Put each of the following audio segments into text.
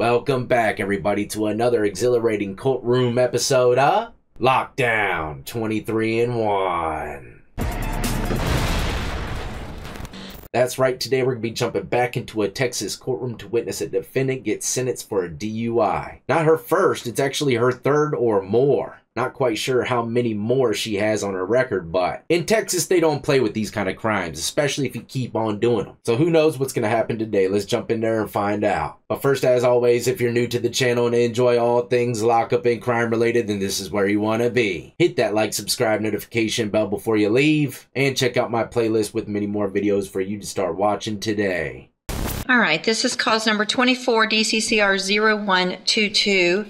Welcome back, everybody, to another exhilarating courtroom episode of Lockdown 23-in-1. That's right, today we're going to be jumping back into a Texas courtroom to witness a defendant get sentenced for a DUI. Not her first, it's actually her third or more. Not quite sure how many more she has on her record, but in Texas, they don't play with these kind of crimes, especially if you keep on doing them. So who knows what's going to happen today? Let's jump in there and find out. But first, as always, if you're new to the channel and enjoy all things lockup and crime related, then this is where you want to be. Hit that like, subscribe, notification bell before you leave, and check out my playlist with many more videos for you to start watching today. All right, this is cause number 24, DCCR 0122,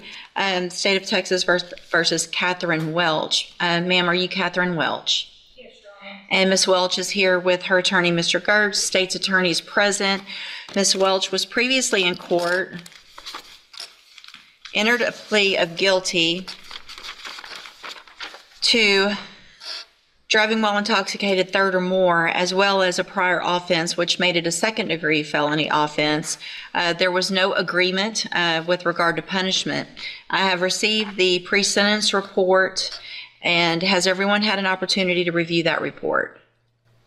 State of Texas versus Catherine Welch. Ma'am, are you Catherine Welch? Yes, Your Honor. And Ms. Welch is here with her attorney, Mr. Gertz. State's attorney is present. Ms. Welch was previously in court, entered a plea of guilty to driving while intoxicated third or more, as well as a prior offense, which made it a second-degree felony offense. There was no agreement with regard to punishment. I have received the pre-sentence report, and has everyone had an opportunity to review that report?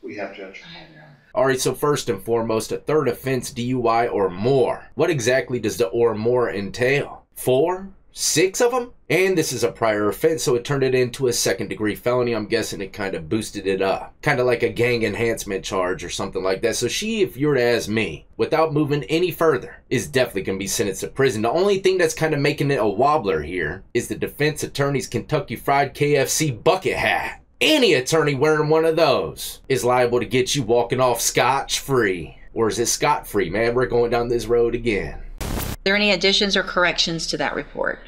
We have, Judge. I have, Your Honor. All right, so first and foremost, a third offense DUI or more. What exactly does the or more entail? 4? 6 of them? And this is a prior offense, so it turned it into a second-degree felony. I'm guessing it kind of boosted it up. Kind of like a gang enhancement charge or something like that. So she, if you were to ask me, without moving any further, is definitely going to be sentenced to prison. The only thing that's kind of making it a wobbler here is the defense attorney's Kentucky Fried KFC bucket hat. Any attorney wearing one of those is liable to get you walking off scotch-free. Or is it scot-free? Man, we're going down this road again. Are there any additions or corrections to that report?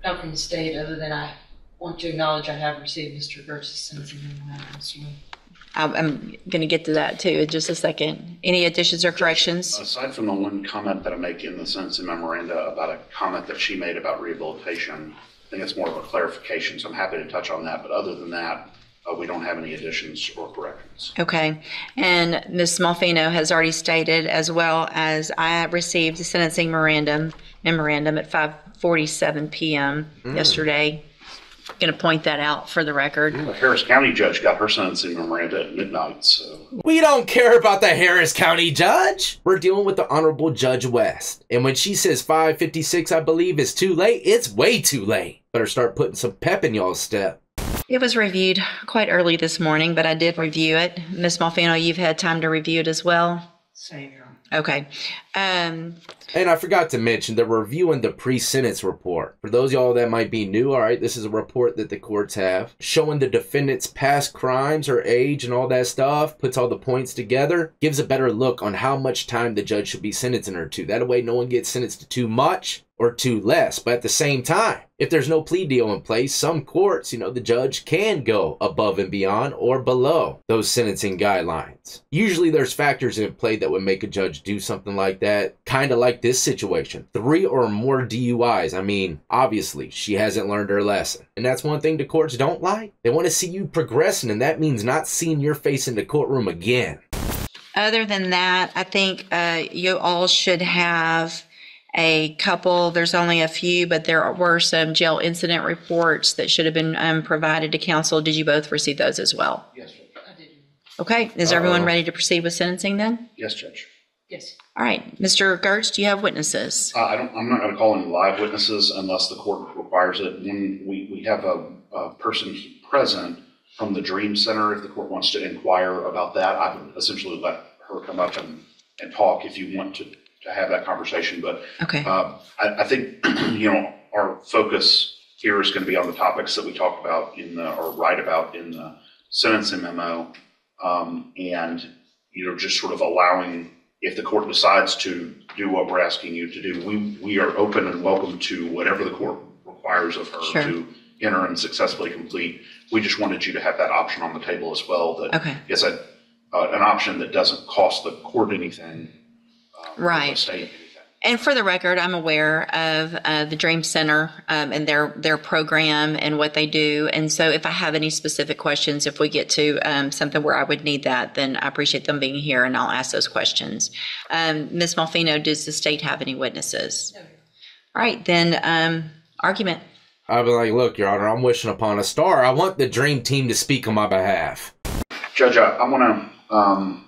Not from the state, other than I want to acknowledge I have received Mr. Gertz's sentencing memorandum. I'm going to get to that too in just a second. Any additions or corrections? Aside from the one comment that I make in the sentencing memoranda about a comment that she made about rehabilitation, I think it's more of a clarification, so I'm happy to touch on that. But other than that, we don't have any additions or corrections. Okay. And Ms. Malfino has already stated, as well as I have received the sentencing memorandum at 5:47 p.m. yesterday. Going to point that out for the record. The Harris County judge got her sentencing memoranda at midnight, so. We don't care about the Harris County judge. We're dealing with the Honorable Judge West. And when she says 5:56, I believe, is too late, it's way too late. Better start putting some pep in y'all's step. It was reviewed quite early this morning, but I did review it. Ms. Malfino, you've had time to review it as well? Same, Your Honor. Okay. And I forgot to mention that we're reviewing the pre-sentence report. For those of y'all that might be new, all right, this is a report that the courts have showing the defendant's past crimes, her age, and all that stuff, puts all the points together, gives a better look on how much time the judge should be sentencing her to. That way no one gets sentenced to too much or too less. But at the same time, if there's no plea deal in place, some courts, the judge can go above and beyond or below those sentencing guidelines. Usually there's factors in play that would make a judge do something like that, kind of like this situation. 3 or more DUIs. I mean, obviously, she hasn't learned her lesson. And that's one thing the courts don't like. They want to see you progressing, and that means not seeing your face in the courtroom again. Other than that, I think you all should have a couple, there's only a few, but there were some jail incident reports that should have been provided to counsel. Did you both receive those as well? Yes, Judge. I did. Okay. Is everyone ready to proceed with sentencing then? Yes, Judge. Yes. All right. Mr. Gertz, do you have witnesses? I'm not going to call any live witnesses unless the court requires it. When we have a person present from the Dream Center, if the court wants to inquire about that, I would essentially let her come up and talk if you want to have that conversation. But okay. I think our focus here is going to be on the topics that we talk about or write about in the sentencing memo, and just sort of allowing, if the court decides to do what we're asking you to do, we are open and welcome to whatever the court requires of her. Sure. To enter and successfully complete. We just wanted you to have that option on the table as well. That okay. It's an option that doesn't cost the court anything. Right. The state anything. And for the record, I'm aware of the Dream Center and their program and what they do. And so if I have any specific questions, if we get to something where I would need that, then I appreciate them being here and I'll ask those questions. Ms. Malfino, does the state have any witnesses? No. All right, then argument. I'd be like, look, Your Honor, I'm wishing upon a star. I want the Dream Team to speak on my behalf. Judge, I want to,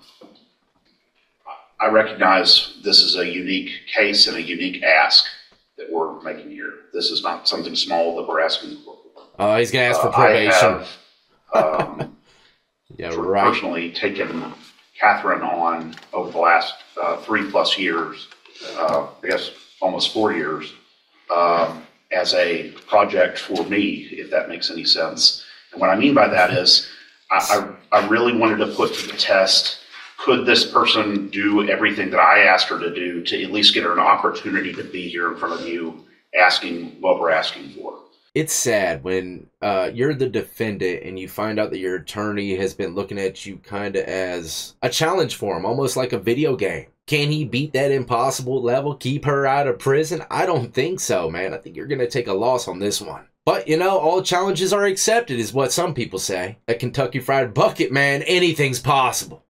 I recognize this is a unique case and a unique ask that we're making here. This is not something small that we're asking for. He's going to ask for probation. I have Yeah, sort of right. personally taken Catherine on over the last 3+ years, I guess almost 4 years, as a project for me, if that makes any sense. And what I mean by that is I really wanted to put to the test, could this person do everything that I asked her to do to at least get her an opportunity to be here in front of you asking what we're asking for? It's sad when you're the defendant and you find out that your attorney has been looking at you kind of as a challenge for him, almost like a video game. Can he beat that impossible level, keep her out of prison? I don't think so, man. I think you're going to take a loss on this one. But, you know, all challenges are accepted is what some people say. At Kentucky Fried Bucket, man, anything's possible.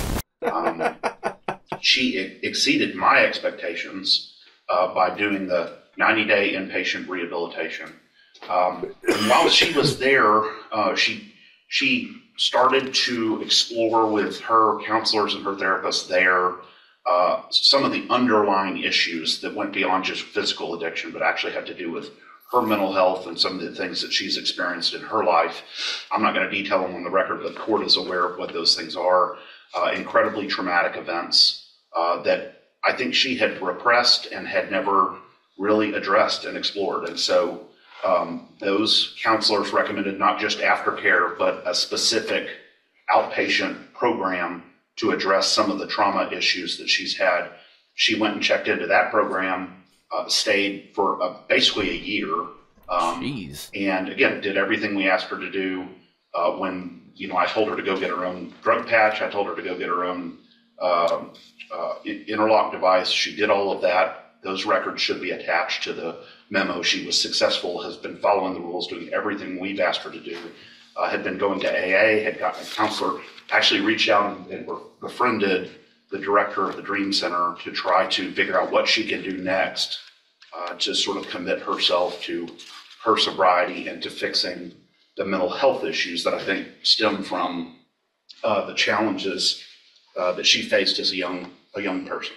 She exceeded my expectations by doing the 90-day inpatient rehabilitation. And while she was there, she started to explore with her counselors and her therapists there some of the underlying issues that went beyond just physical addiction, but actually had to do with her mental health and some of the things that she's experienced in her life. I'm not going to detail them on the record, but the court is aware of what those things are. Incredibly traumatic events that I think she had repressed and had never really addressed and explored. And so those counselors recommended not just aftercare, but a specific outpatient program to address some of the trauma issues that she's had. She went and checked into that program, stayed for basically a year. Jeez. And again, did everything we asked her to do. When, you know, I told her to go get her own drug patch, I told her to go get her own interlock device. She did all of that. Those records should be attached to the memo. She was successful, has been following the rules, doing everything we've asked her to do, had been going to AA, had gotten a counselor, actually reached out and befriended the director of the Dream Center to try to figure out what she can do next to sort of commit herself to her sobriety and to fixing the mental health issues that I think stem from the challenges that she faced as a young person.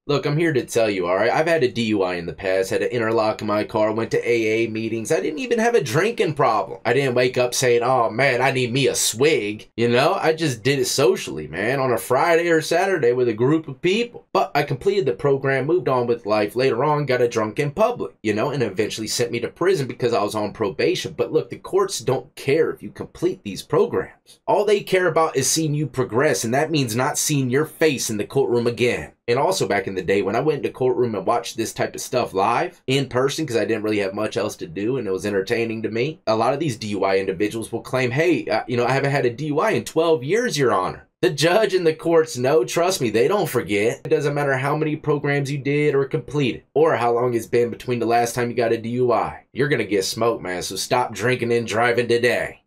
Look, I'm here to tell you, all right? I've had a DUI in the past, had an interlock in my car, went to AA meetings. I didn't even have a drinking problem. I didn't wake up saying, oh, man, I need me a swig. You know, I just did it socially, man, on a Friday or Saturday with a group of people. But I completed the program, moved on with life. Later on, got a drunk in public, you know, and eventually sent me to prison because I was on probation. But look, the courts don't care if you complete these programs. All they care about is seeing you progress, and that means not seeing your face in the courtroom again. And also back in the day when I went into courtroom and watched this type of stuff live in person because I didn't really have much else to do and it was entertaining to me, a lot of these DUI individuals will claim, hey, you know, I haven't had a DUI in 12 years, Your Honor. The judge and the courts know, trust me, they don't forget. It doesn't matter how many programs you did or completed or how long it's been between the last time you got a DUI. You're going to get smoked, man, so stop drinking and driving today.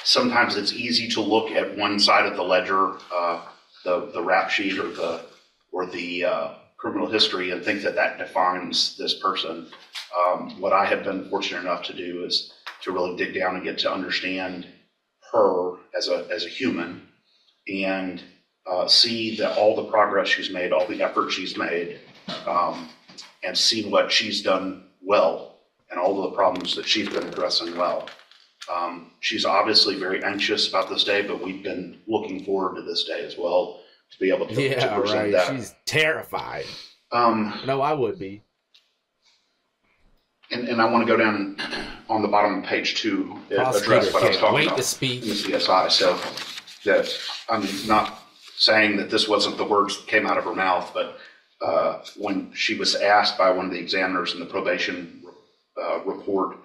Sometimes it's easy to look at one side of the ledger, the rap sheet or the criminal history, and think that defines this person. What I have been fortunate enough to do is to really dig down and get to understand her as a human, and see that all the progress she's made, all the effort she's made, and see what she's done well and all of the problems that she's been addressing well. She's obviously very anxious about this day, but we've been looking forward to this day as well to be able to present that. She's terrified. No, I would be. And I want to go down on the bottom of page 2 and address what I was talking about in the CSI. So that I'm not saying that this wasn't the words that came out of her mouth, but when she was asked by one of the examiners in the probation report,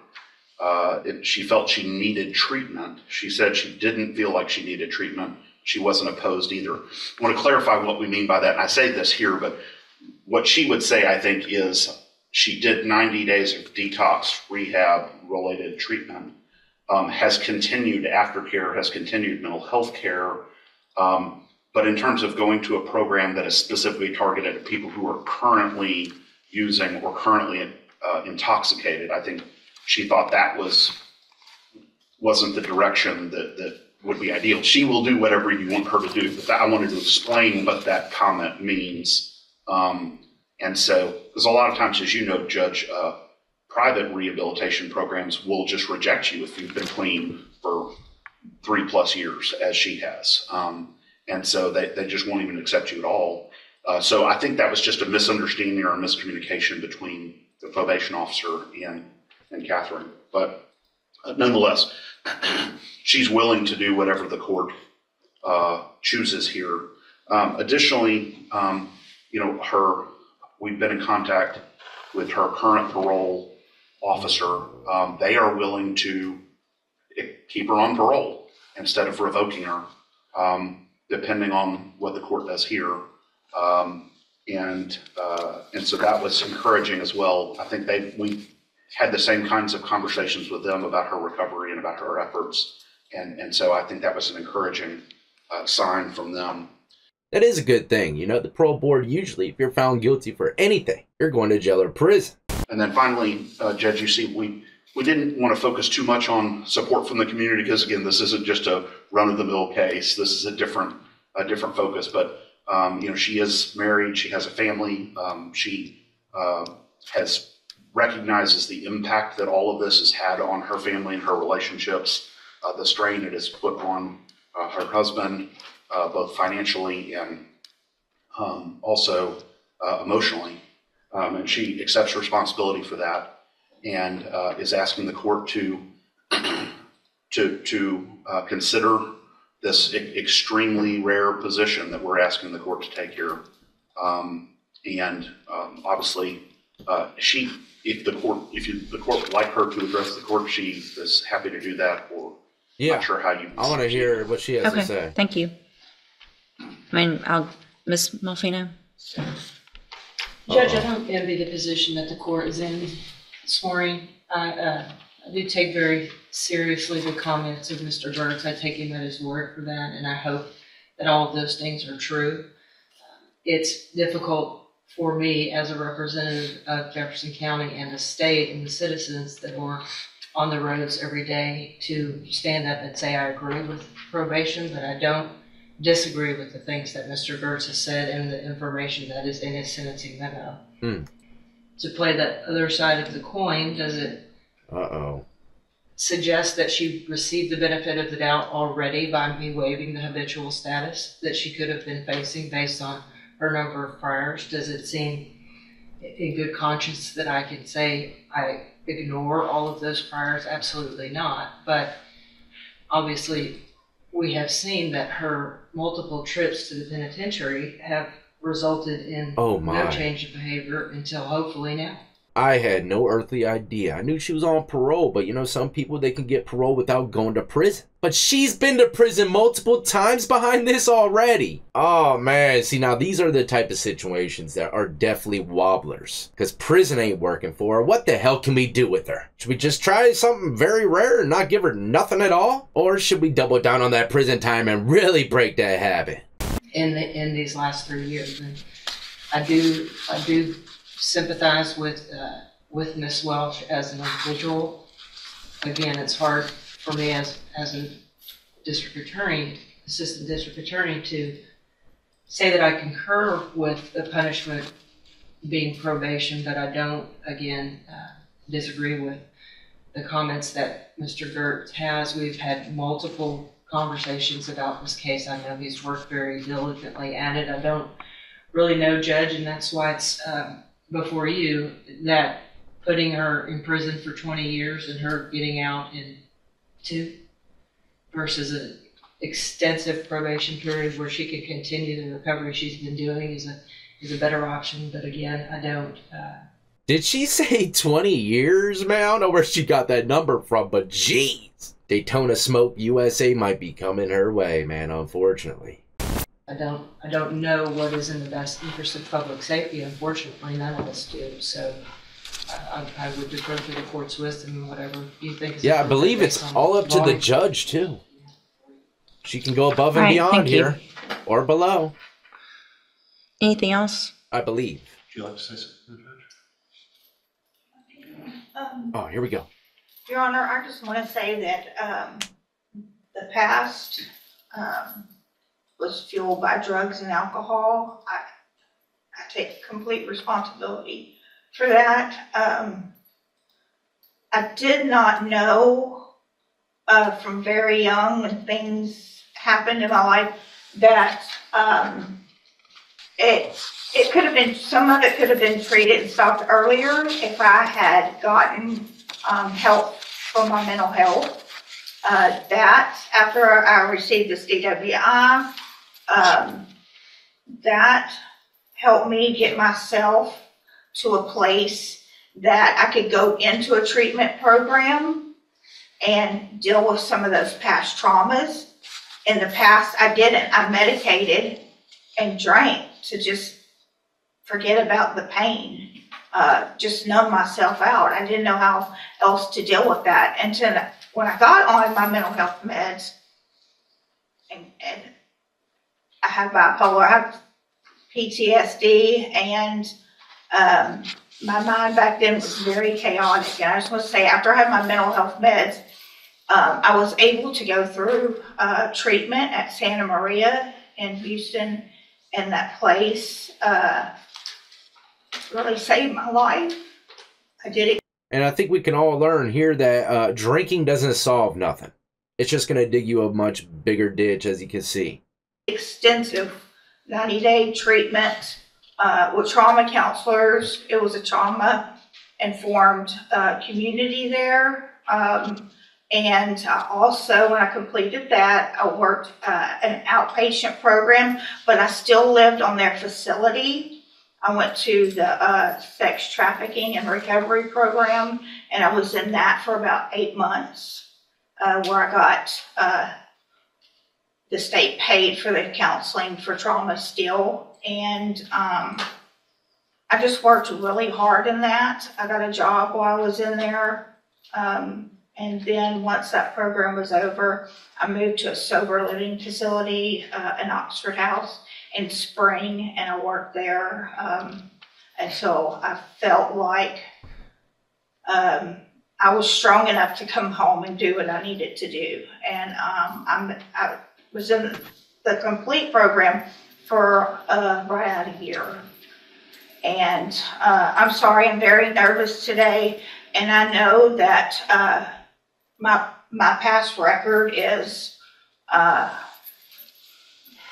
she felt she needed treatment. She said she didn't feel like she needed treatment. she wasn't opposed either. I want to clarify what we mean by that, and I say this here, but what she would say, I think, is she did 90 days of detox rehab-related treatment, has continued aftercare, has continued mental health care, but in terms of going to a program that is specifically targeted at people who are currently using or currently intoxicated, I think she thought that wasn't the direction that would be ideal. She will do whatever you want her to do, but I wanted to explain what that comment means. And so, because a lot of times, as you know, Judge, private rehabilitation programs will just reject you if you've been clean for 3+ years, as she has. And so they just won't even accept you at all. So I think that was just a misunderstanding or a miscommunication between the probation officer and Catherine. But nonetheless, she's willing to do whatever the court chooses here. Additionally, we've been in contact with her current parole officer. They are willing to keep her on parole instead of revoking her, depending on what the court does here. And so that was encouraging as well. I think we had the same kinds of conversations with them about her recovery and about her efforts. And so I think that was an encouraging sign from them. That is a good thing. You know, the parole board, usually, if you're found guilty for anything, you're going to jail or prison. And then finally, Judge, you see, we didn't want to focus too much on support from the community because, again, this isn't just a run-of-the-mill case. This is a different focus. But, she is married. She has a family. She recognizes the impact that all of this has had on her family and her relationships, the strain it has put on her husband, both financially and also emotionally. And she accepts responsibility for that and is asking the court to consider this extremely rare position that we're asking the court to take here. Obviously, if the court would like her to address the court, she is happy to do that. Or yeah, not sure how you. I want to hear what she has to say. Okay, thank you. Ms. Malfino? Judge, I don't envy the position that the court is in this morning. I do take very seriously the comments of Mr. Burks. I take him at his word for that, and I hope that all of those things are true. It's difficult for me as a representative of Jefferson County and the state and the citizens that were on the roads every day to stand up and say I agree with probation, but I don't disagree with the things that Mr. Gertz has said and the information that is in his sentencing memo. To play the other side of the coin, does it suggest that she received the benefit of the doubt already by me waiving the habitual status that she could have been facing based on her number of priors? Does it seem in good conscience that I can say I ignore all of those priors? Absolutely not. But obviously, we have seen that her multiple trips to the penitentiary have resulted in no change of behavior until hopefully now. I had no earthly idea. I knew she was on parole, but some people, they can get parole without going to prison. But she's been to prison multiple times behind this already. Oh man, see, now these are the type of situations that are definitely wobblers. Because prison ain't working for her. What the hell can we do with her? Should we just try something very rare and not give her nothing at all? Or should we double down on that prison time and really break that habit? In these last 3 years, and I do sympathize with Ms. Welch as an individual. Again, it's hard for me as a district attorney, assistant district attorney, to say that I concur with the punishment being probation, but I don't, again, disagree with the comments that Mr. Gertz has. We've had multiple conversations about this case. I know he's worked very diligently at it. I don't really know, Judge, and that's why it's before you, that putting her in prison for 20 years and her getting out in 2 versus an extensive probation period where she can continue the recovery she's been doing is a better option. But again, I don't. Did she say 20 years, man? I don't know where she got that number from, but geez. Daytona Smoke USA might be coming her way, man, unfortunately. I don't know what is in the best interest of public safety. Unfortunately, none of us do. So I would defer to the court's wisdom and whatever you think is Yeah, I believe it's all up to the judge, too. She can go above and beyond here, or below. Anything else? I believe. Would you like to say something, Judge? Oh, here we go. Your Honor, I just want to say that the past was fueled by drugs and alcohol. I take complete responsibility for that. I did not know from very young when things happened in my life that it could have been, some of it could have been treated and stopped earlier if I had gotten help for my mental health. That after I received this DWI, that helped me get myself to a place that I could go into a treatment program and deal with some of those past traumas. In the past, I didn't. I medicated and drank to just forget about the pain, just numb myself out. I didn't know how else to deal with that until when I got on my mental health meds, and I have bipolar, I have PTSD, and my mind back then was very chaotic. And I just want to say, after I had my mental health meds, I was able to go through treatment at Santa Maria in Houston, and that place really saved my life. I did it. And I think we can all learn here that drinking doesn't solve nothing. It's just going to dig you a much bigger ditch, as you can see. Extensive 90-day treatment with trauma counselors. It was a trauma-informed community there. And also, when I completed that, I worked an outpatient program, but I still lived on their facility. I went to the sex trafficking and recovery program, and I was in that for about 8 months, where I got the state paid for the counseling for trauma still. And I just worked really hard in that. I got a job while I was in there. And then once that program was over, I moved to a sober living facility in Oxford House in spring, and I worked there until I felt like I was strong enough to come home and do what I needed to do. And I was in the complete program for right out of a year. And I'm sorry, I'm very nervous today, and I know that my past record is,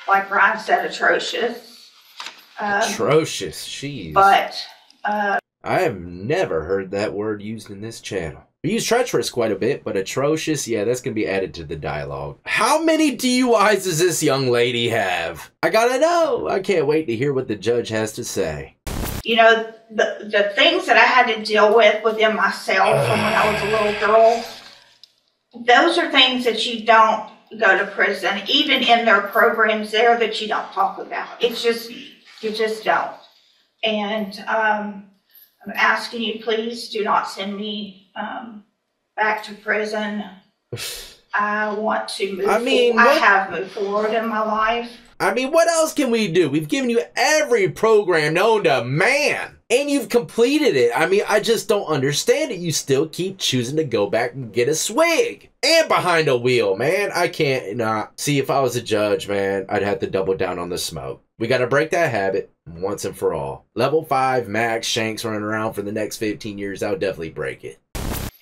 like Brian said, atrocious. Atrocious, jeez. But I have never heard that word used in this channel. We use treacherous quite a bit, but atrocious, yeah, that's going to be added to the dialogue. How many DUIs does this young lady have? I gotta know. I can't wait to hear what the judge has to say. you know, the things that I had to deal with within myself from when I was a little girl, those are things that you don't go to prison, even in their programs there, that you don't talk about. It's just, you just don't. And I'm asking you, please do not send me back to prison. I want to move forward. I have moved forward in my life. I mean, what else can we do? We've given you every program known to man, and you've completed it. I mean, I just don't understand it. You still keep choosing to go back and get a swig and behind a wheel, man. I can't not. See, if I was a judge, man, I'd have to double down on the smoke. We got to break that habit once and for all. Level 5 max Shanks running around for the next 15 years, I'll definitely break it.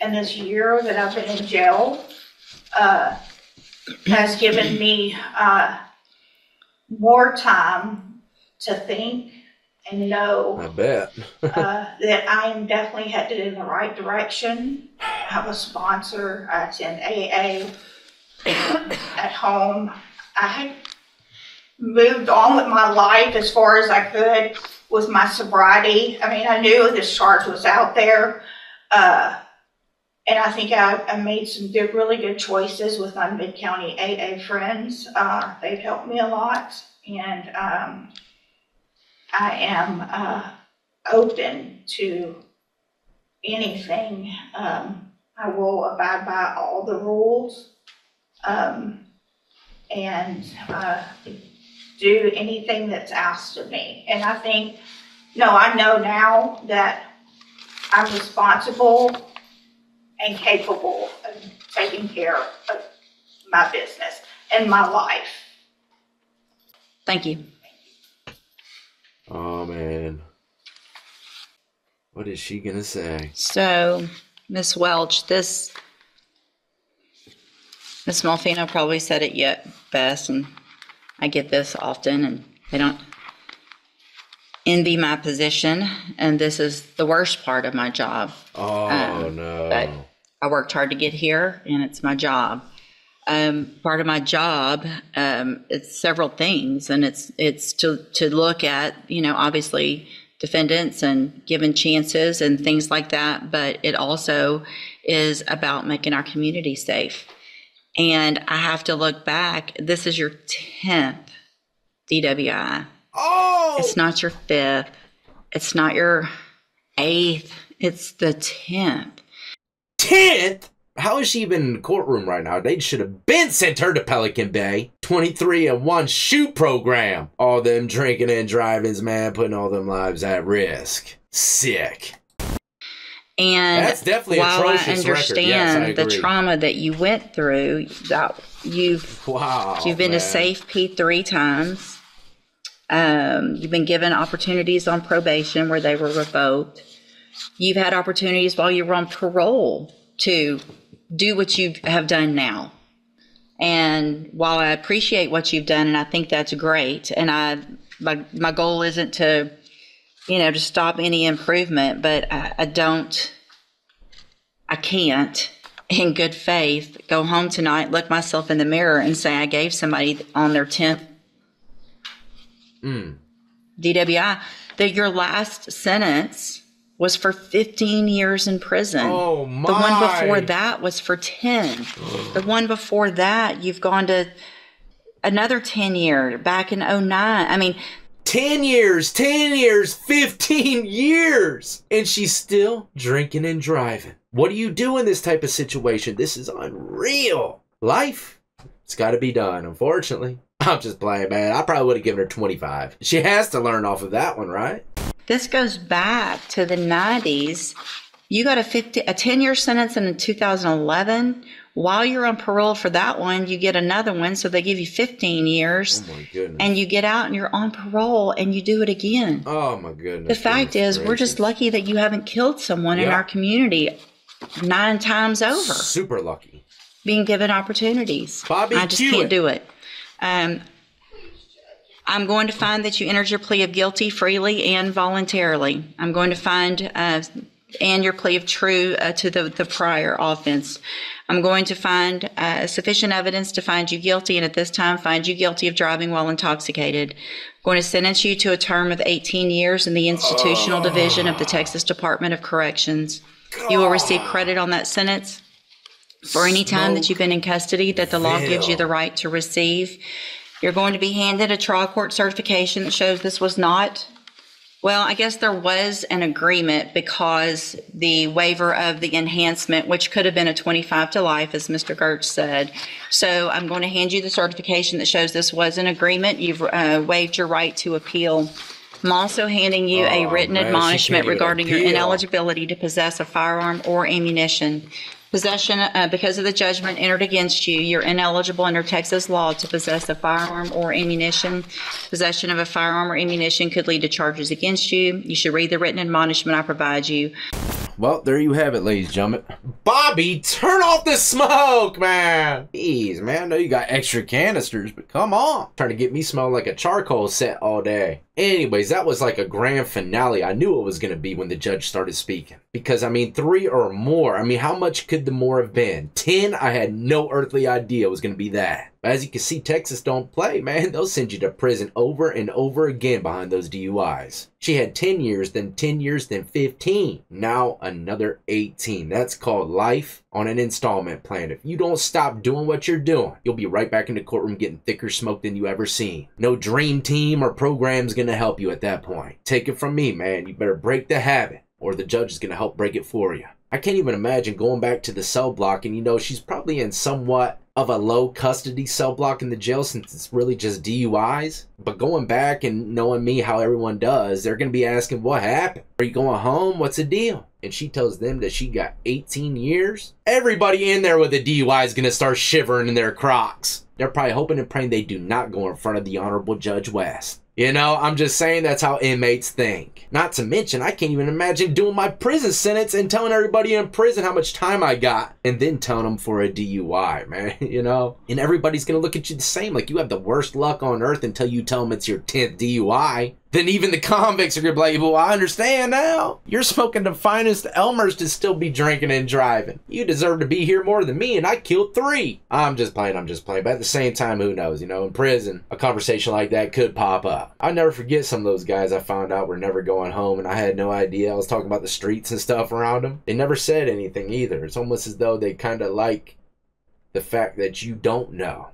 And this year that I've been in jail has given me more time to think and know I bet. that I am definitely headed in the right direction. I have a sponsor. I attend AA at home. I had moved on with my life as far as I could with my sobriety. I mean, I knew this charge was out there. And I think I made some good, really good choices with my Mid-County AA friends. They've helped me a lot, and I am open to anything. I will abide by all the rules and do anything that's asked of me. And I think, I know now that I'm responsible and capable of taking care of my business and my life. Thank you. Oh, man. What is she gonna say? So, Miss Welch, Miss Malfino probably said it yet best, and I get this often, and they don't envy my position, and this is the worst part of my job. Oh, no. But I worked hard to get here, and it's my job. Part of my job, it's several things, and it's to look at, obviously defendants and giving chances and things like that, but it also is about making our community safe. And I have to look back. This is your 10th DWI. Oh! It's not your 5th. It's not your 8th. It's the 10th. 10th? How is she even in the courtroom right now? They should have been sent her to Pelican Bay. 23-1 shoot program. All them drinking and drivings, man, putting all them lives at risk. Sick. And that's definitely while atrocious I understand Yes, I the agree. trauma that you went through, that you've been to Safe P 3 times. You've been given opportunities on probation where they were revoked. You've had opportunities while you were on parole to do what you have done now. And while I appreciate what you've done, and I think that's great, and my goal isn't to, to stop any improvement, but I can't, in good faith, go home tonight, look myself in the mirror, and say I gave somebody on their 10th DWI that your last sentence was for 15 years in prison. Oh, my. The one before that was for 10. The one before that, you've gone to another 10 years, back in 09. I mean, 10 years, 15 years. And she's still drinking and driving. What do you do in this type of situation? This is unreal. Life, it's got to be done, unfortunately. I'm just playing, man. I probably would have given her 25. She has to learn off of that one, right? this goes back to the 90s. You got a 10-year sentence in 2011. While you're on parole for that one, you get another one, so they give you 15 years. Oh, my goodness. And you get out and you're on parole and you do it again. Oh, my goodness. The fact is, we're just lucky that you haven't killed someone in our community 9 times over. Super lucky. Being given opportunities. Bobby, I just can't do it. I'm going to find that you entered your plea of guilty freely and voluntarily. I'm going to find and your plea of true to the prior offense. I'm going to find sufficient evidence to find you guilty, and at this time find you guilty of driving while intoxicated. I'm going to sentence you to a term of 18 years in the institutional division of the Texas Department of Corrections. You will receive credit on that sentence for any time that you've been in custody that the law gives you the right to receive. You're going to be handed a trial court certification that shows this was not, well, I guess there was an agreement because the waiver of the enhancement, which could have been a 25 to life, as Mr. Gertz said. So I'm going to hand you the certification that shows this was an agreement. You've waived your right to appeal. I'm also handing you a written admonishment regarding your ineligibility to possess a firearm or ammunition. Possession, because of the judgment entered against you, you're ineligible under Texas law to possess a firearm or ammunition. Possession of a firearm or ammunition could lead to charges against you. You should read the written admonishment I provide you. Well, there you have it, ladies and gentlemen. Bobby, turn off the smoke, man. Jeez, man, I know you got extra canisters, but come on. Trying to get me smell like a charcoal set all day. Anyways, that was like a grand finale. I knew it was going to be when the judge started speaking. Because, I mean, 3 or more. I mean, how much could the more have been? 10? I had no earthly idea it was going to be that. But as you can see, Texas don't play, man. They'll send you to prison over and over again behind those DUIs. She had 10 years, then 10 years, then 15. Now another 18. That's called life on an installment plan. If you don't stop doing what you're doing, you'll be right back in the courtroom getting thicker smoke than you ever seen. No dream team or program's going to help you at that point. Take it from me, man. You better break the habit, or the judge is going to help break it for you. I can't even imagine going back to the cell block, and you know, she's probably in somewhat of a low custody cell block in the jail since it's really just DUIs. But going back and knowing me how everyone does, they're going to be asking, what happened? Are you going home? What's the deal? And she tells them that she got 18 years. Everybody in there with a DUI is going to start shivering in their Crocs. They're probably hoping and praying they do not go in front of the Honorable Judge West. You know, I'm just saying that's how inmates think. Not to mention, I can't even imagine doing my prison sentence and telling everybody in prison how much time I got and then telling them for a DUI, man, you know? And everybody's gonna look at you the same, like you have the worst luck on earth until you tell them it's your 10th DUI. Then even the convicts are gonna be like, well, I understand now. You're smoking the finest Elmers to still be drinking and driving. You deserve to be here more than me, and I killed 3. I'm just playing. But at the same time, who knows, you know, in prison, a conversation like that could pop up. I'll never forget some of those guys I found out were never going home, and I had no idea. I was talking about the streets and stuff around them. They never said anything either. It's almost as though they kind of like the fact that you don't know.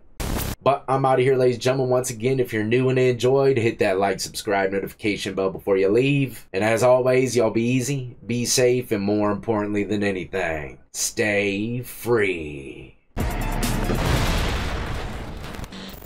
But I'm out of here, ladies and gentlemen. Once again, if you're new and enjoyed, hit that like, subscribe, notification bell before you leave. And as always, y'all be easy, be safe, and more importantly than anything, stay free.